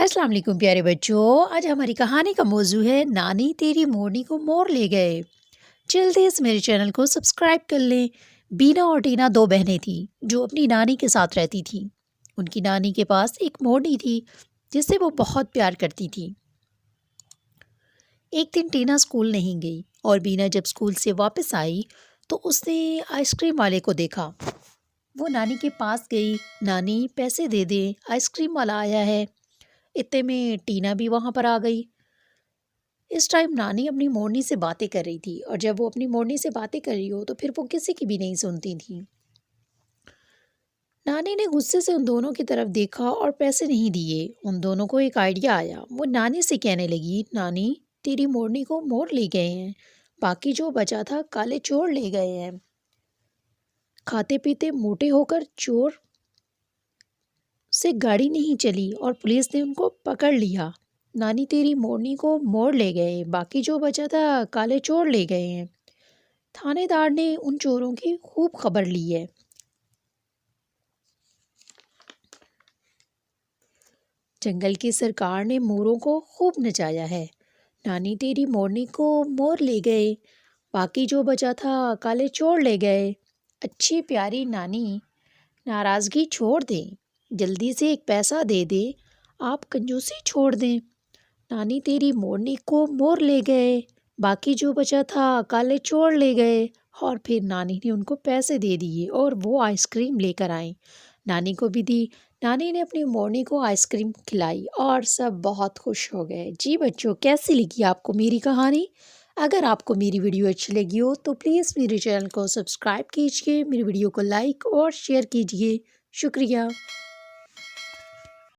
अस्सलाम वालेकुम प्यारे बच्चों। आज हमारी कहानी का मौजू है नानी तेरी मोरनी को मोर ले गए। जल्दी से मेरे चैनल को सब्सक्राइब कर लें। बीना और टीना दो बहनें थी जो अपनी नानी के साथ रहती थी। उनकी नानी के पास एक मोरनी थी जिससे वो बहुत प्यार करती थी। एक दिन टीना स्कूल नहीं गई और बीना जब स्कूल से वापस आई तो उसने आइसक्रीम वाले को देखा। वो नानी के पास गई। नानी पैसे दे दे, आइसक्रीम वाला आया है। इतने में टीना भी वहां पर आ गई। इस टाइम नानी अपनी मोरनी से बातें कर रही थी और जब वो अपनी मोरनी से बातें कर रही हो तो फिर वो किसी की भी नहीं सुनती थी। नानी ने गुस्से से उन दोनों की तरफ देखा और पैसे नहीं दिए। उन दोनों को एक आइडिया आया। वो नानी से कहने लगी, नानी तेरी मोरनी को मोर ले गए हैं, बाकी जो बचा था काले चोर ले गए हैं। खाते पीते मोटे होकर चोर से गाड़ी नहीं चली और पुलिस ने उनको पकड़ लिया। नानी तेरी मोरनी को मोर ले गए, बाकी जो बचा था काले चोर ले गए हैं। थानेदार ने उन चोरों की खूब खबर ली है। जंगल की सरकार ने मोरों को खूब नचाया है। नानी तेरी मोरनी को मोर ले गए, बाकी जो बचा था काले चोर ले गए। अच्छी प्यारी नानी, नाराज़गी छोड़ दें, जल्दी से एक पैसा दे दे, आप कंजूसी छोड़ दें। नानी तेरी मोरनी को मोर ले गए, बाकी जो बचा था काले चोर ले गए। और फिर नानी ने उनको पैसे दे दिए और वो आइसक्रीम लेकर आई। नानी को भी दी। नानी ने अपनी मोरनी को आइसक्रीम खिलाई और सब बहुत खुश हो गए। जी बच्चों, कैसी लगी आपको मेरी कहानी? अगर आपको मेरी वीडियो अच्छी लगी हो तो प्लीज़ मेरे चैनल को सब्सक्राइब कीजिए, मेरी वीडियो को लाइक और शेयर कीजिए। शुक्रिया।